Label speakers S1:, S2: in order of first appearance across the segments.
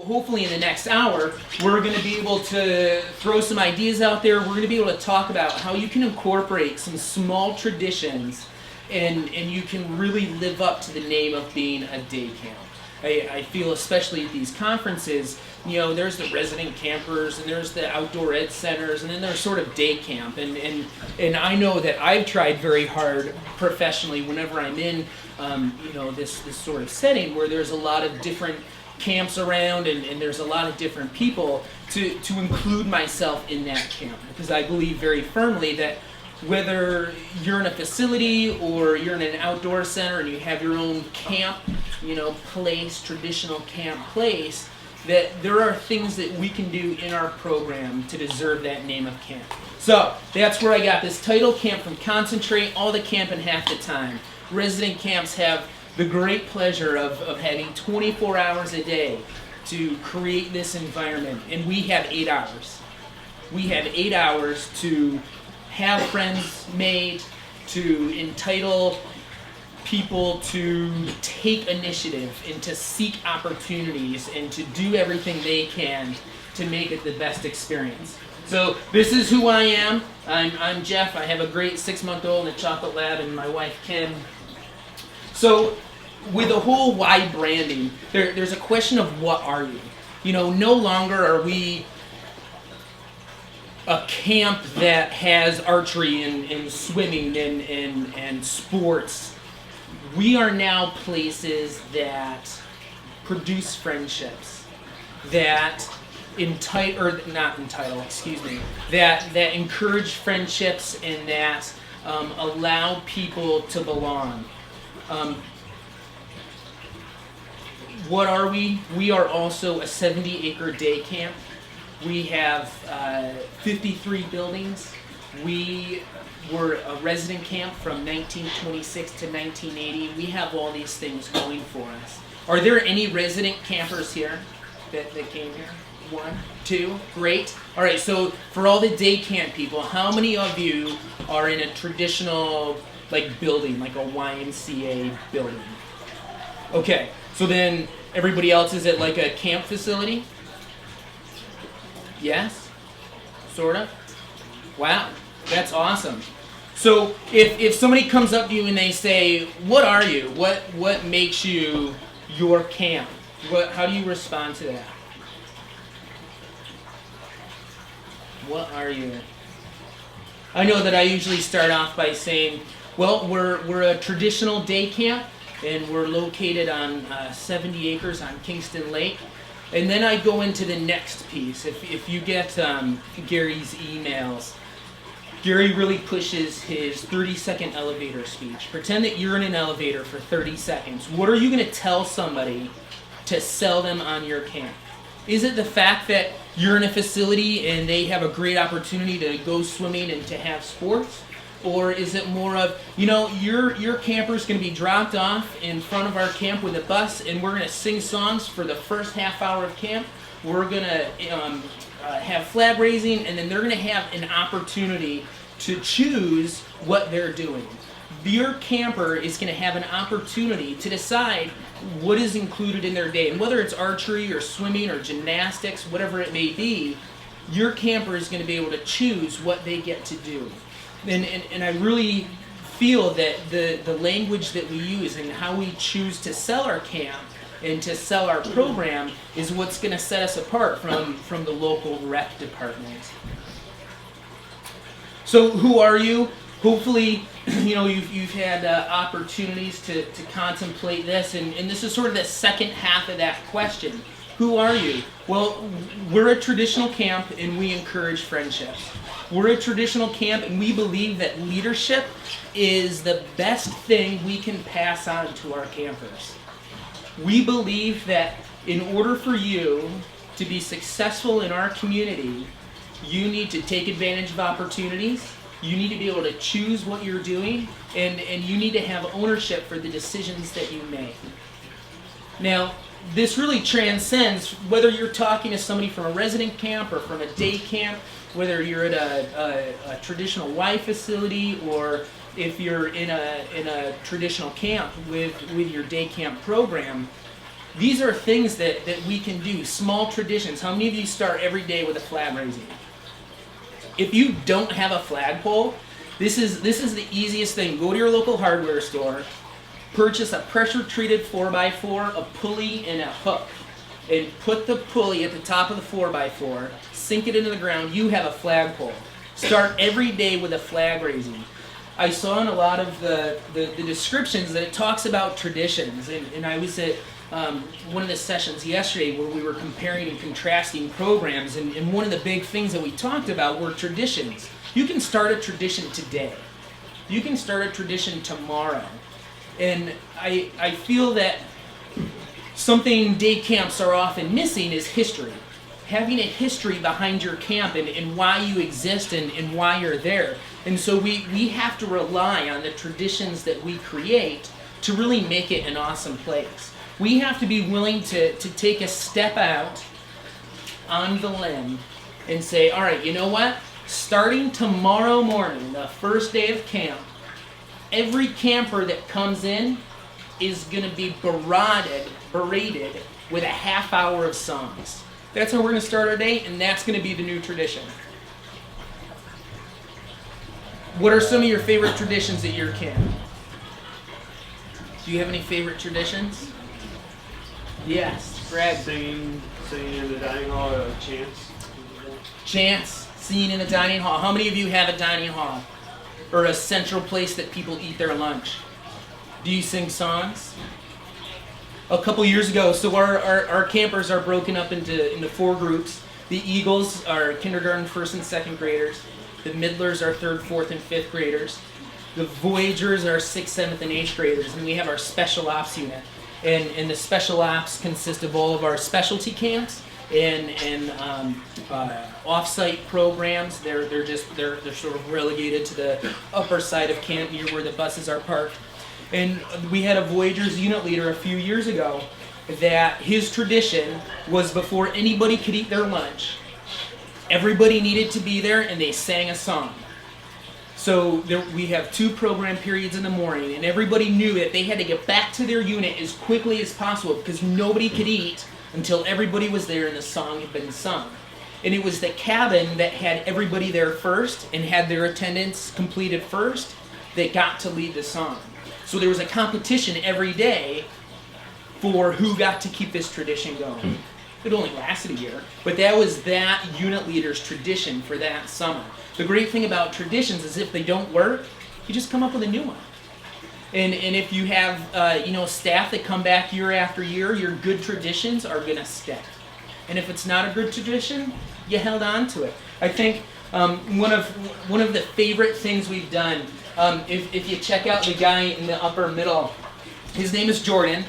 S1: hopefully in the next hour, we're going to be able to throw some ideas out there. We're going to be able to talk about how you can incorporate some small traditions and you can really live up to the name of being a day camp. I feel especially at these conferences, you know, there's the resident campers and there's the outdoor ed centers and then there's sort of day camp. And I know that I've tried very hard professionally whenever I'm in, you know, this sort of setting where there's a lot of different camps around and there's a lot of different people to include myself in that camp, because I believe very firmly that whether you're in a facility or you're in an outdoor center and you have your own camp, you know, place, traditional camp place, that there are things that we can do in our program to deserve that name of camp. So that's where I got this title, Camp from Concentrate, all the camp in half the time. Resident camps have the great pleasure of having 24 hours a day to create this environment, and we have 8 hours. We have 8 hours to have friends made, to entitle people to take initiative and to seek opportunities and to do everything they can to make it the best experience. So this is who I am. I'm Jeff. I have a great 6-month-old in a chocolate lab and my wife Kim. So with the whole why branding, there's a question of what are you? You know, no longer are we a camp that has archery and swimming and sports. We are now places that produce friendships, that that encourage friendships and that allow people to belong. What are we? We are also a 70-acre day camp. We have 53 buildings. We were a resident camp from 1926 to 1980. We have all these things going for us. Are there any resident campers here that came here? 1, 2, great. All right, so for all the day camp people, how many of you are in a traditional building, like a YMCA building? Okay, so then everybody else is at like a camp facility? Yes? Sort of? Wow, that's awesome. So if somebody comes up to you and they say, what are you? What makes you your camp? How do you respond to that? What are you? I know that I usually start off by saying, well, we're a traditional day camp and we're located on 70 acres on Kingston Lake. And then I go into the next piece. If you get Gary's emails, Gary really pushes his 30-second elevator speech. Pretend that you're in an elevator for 30 seconds. What are you going to tell somebody to sell them on your camp? Is it the fact that you're in a facility and they have a great opportunity to go swimming and to have sports? Or is it more of, you know, your camper's going to be dropped off in front of our camp with a bus and we're going to sing songs for the first half hour of camp. We're going to have flag raising, and then they're going to have an opportunity to choose what they're doing. Your camper is going to have an opportunity to decide what is included in their day. And whether it's archery or swimming or gymnastics, whatever it may be, your camper is going to be able to choose what they get to do. And I really feel that the language that we use and how we choose to sell our camp and to sell our program is what's going to set us apart from the local rec department. So who are you? Hopefully, you know, you've had opportunities to contemplate this, and this is sort of the second half of that question. Who are you? Well, we're a traditional camp and we encourage friendships. We're a traditional camp and we believe that leadership is the best thing we can pass on to our campers. We believe that in order for you to be successful in our community, you need to take advantage of opportunities, you need to be able to choose what you're doing, and you need to have ownership for the decisions that you make. Now, this really transcends whether you're talking to somebody from a resident camp or from a day camp, whether you're at a traditional Y facility or if you're in a traditional camp with your day camp program. These are things that we can do, small traditions. How many of you start every day with a flag raising? If you don't have a flagpole, this is the easiest thing. Go to your local hardware store, purchase a pressure-treated 4x4, a pulley, and a hook. And put the pulley at the top of the 4x4, sink it into the ground, you have a flagpole. Start every day with a flag raising. I saw in a lot of the descriptions that it talks about traditions, and I was at one of the sessions yesterday where we were comparing and contrasting programs, and one of the big things that we talked about were traditions. You can start a tradition today. You can start a tradition tomorrow. And I feel that something day camps are often missing is history. Having a history behind your camp and why you exist and why you're there. And so we have to rely on the traditions that we create to really make it an awesome place. We have to be willing to take a step out on the limb and say, all right, you know what? Starting tomorrow morning, the first day of camp, every camper that comes in is going to be berated with a half hour of songs. That's how we're going to start our day, and that's going to be the new tradition. What are some of your favorite traditions at your camp? Do you have any favorite traditions? Yes, Greg.
S2: Singing in the dining hall, chants.
S1: Chants, singing in the dining hall. How many of you have a dining hall? Or a central place that people eat their lunch? Do you sing songs? A couple years ago, so our campers are broken up into 4 groups. The Eagles are kindergarten, 1st and 2nd graders. The Middlers are 3rd, 4th, and 5th graders. The Voyagers are 6th, 7th, and 8th graders. And we have our special ops unit. And the special ops consist of all of our specialty camps and off-site programs. They're sort of relegated to the upper side of camp near where the buses are parked. And we had a Voyagers unit leader a few years ago that his tradition was before anybody could eat their lunch, everybody needed to be there and they sang a song. So we have 2 program periods in the morning, and everybody knew that they had to get back to their unit as quickly as possible because nobody could eat until everybody was there and the song had been sung. And it was the cabin that had everybody there first and had their attendance completed first that got to lead the song. So there was a competition every day for who got to keep this tradition going. It only lasted a year, but that was that unit leader's tradition for that summer. The great thing about traditions is if they don't work, you just come up with a new one. And if you have staff that come back year after year, your good traditions are going to stick. And if it's not a good tradition, you held on to it. I think one of the favorite things we've done, if you check out the guy in the upper middle, his name is Jordan.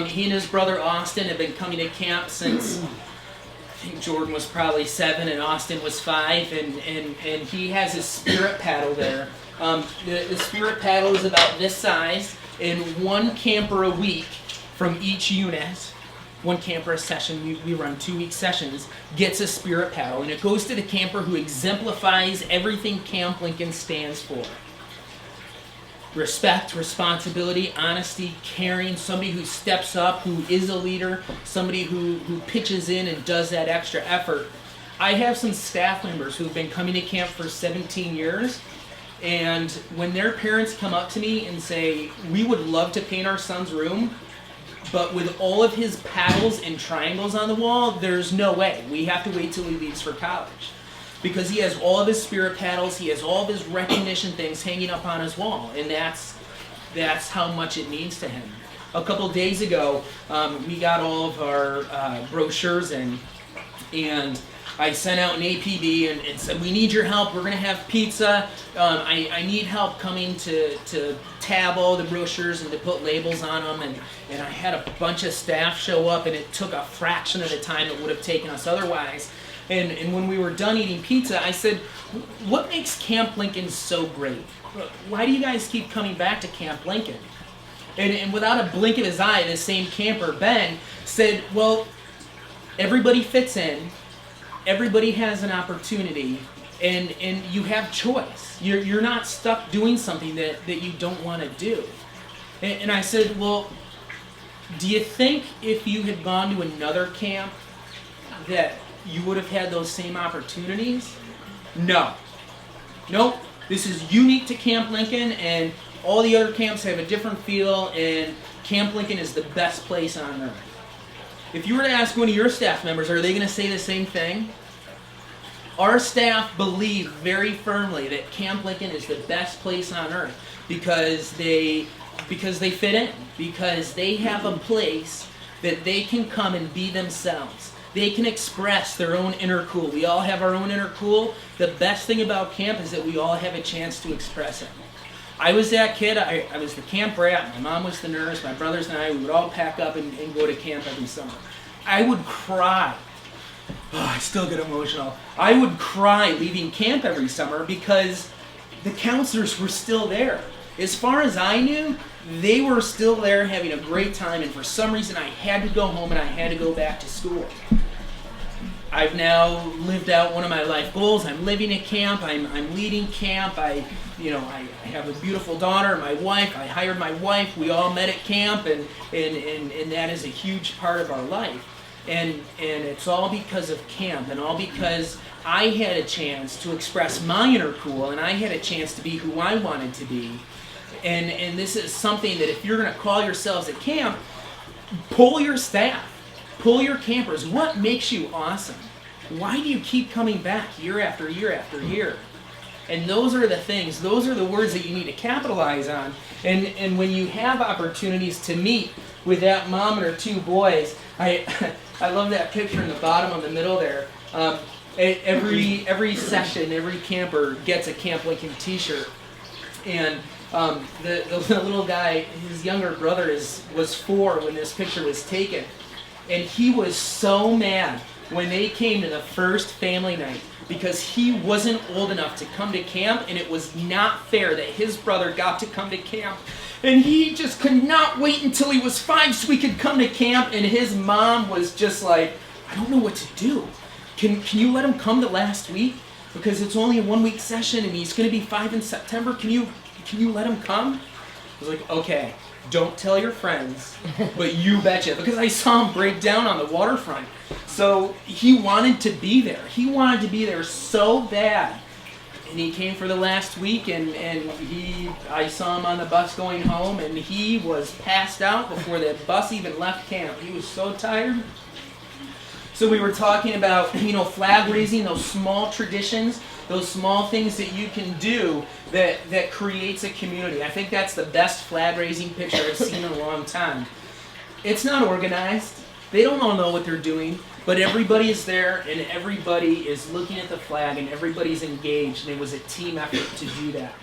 S1: He and his brother Austin have been coming to camp since I think Jordan was probably 7 and Austin was 5, and he has his spirit paddle there. The spirit paddle is about this size, and 1 camper a week from each unit, 1 camper a session, we run 2-week sessions, gets a spirit paddle, and it goes to the camper who exemplifies everything Camp Lincoln stands for. Respect, responsibility, honesty, caring, somebody who steps up, who is a leader, somebody who pitches in and does that extra effort. I have some staff members who've been coming to camp for 17 years, and when their parents come up to me and say, we would love to paint our son's room, but with all of his paddles and triangles on the wall, there's no way. We have to wait till he leaves for college. Because he has all of his spirit paddles, he has all of his recognition things hanging up on his wall, and that's how much it means to him. A couple days ago, we got all of our brochures in, and I sent out an APB and said, we need your help, we're going to have pizza, I need help coming to tab all the brochures and to put labels on them, and I had a bunch of staff show up, and it took a fraction of the time it would have taken us otherwise. And when we were done eating pizza, I said, what makes Camp Lincoln so great? Why do you guys keep coming back to Camp Lincoln? And without a blink of his eye, the same camper, Ben, said, well, everybody fits in, everybody has an opportunity, and you have choice. You're not stuck doing something that you don't want to do. And I said, well, Do you think if you had gone to another camp that you would have had those same opportunities? No. Nope. This is unique to Camp Lincoln, and all the other camps have a different feel, and Camp Lincoln is the best place on earth. If you were to ask one of your staff members, are they going to say the same thing? Our staff believe very firmly that Camp Lincoln is the best place on earth because they fit in, because they have a place that they can come and be themselves. They can express their own inner cool. We all have our own inner cool. The best thing about camp is that we all have a chance to express it. I was that kid. I was the camp rat. My mom was the nurse. My brothers and I, we would all pack up and go to camp every summer. I would cry. Oh, I still get emotional. I would cry leaving camp every summer because the counselors were still there. As far as I knew, they were still there having a great time, and for some reason I had to go home and I had to go back to school. I've now lived out one of my life goals. I'm living at camp. I'm leading camp. I have a beautiful daughter, my wife. I hired my wife. We all met at camp, and that is a huge part of our life. And it's all because of camp, and all because I had a chance to express my inner cool, and I had a chance to be who I wanted to be. And this is something that if you're going to call yourselves at camp, pull your staff, pull your campers. What makes you awesome? Why do you keep coming back year after year after year? And those are the things, those are the words that you need to capitalize on. And when you have opportunities to meet with that mom and her two boys, I love that picture in the bottom of the middle there. Every session, every camper gets a Camp Lincoln t-shirt. And the little guy, his younger brother was 4 when this picture was taken. And he was so mad when they came to the first family night because he wasn't old enough to come to camp, and it was not fair that his brother got to come to camp. And he just could not wait until he was 5 so he could come to camp, and his mom was just like, I don't know what to do. Can you let him come to last week? Because it's only a 1-week session and he's going to be 5 in September. Can you let him come? I was like, okay, don't tell your friends, but you betcha. Because I saw him break down on the waterfront. So he wanted to be there. He wanted to be there so bad. And he came for the last week, and I saw him on the bus going home, and he was passed out before the bus even left camp. He was so tired. So we were talking about, flag raising, those small traditions, those small things that you can do that creates a community. I think that's the best flag raising picture I've seen in a long time. It's not organized. They don't all know what they're doing, but everybody is there and everybody is looking at the flag and everybody's engaged, and it was a team effort to do that.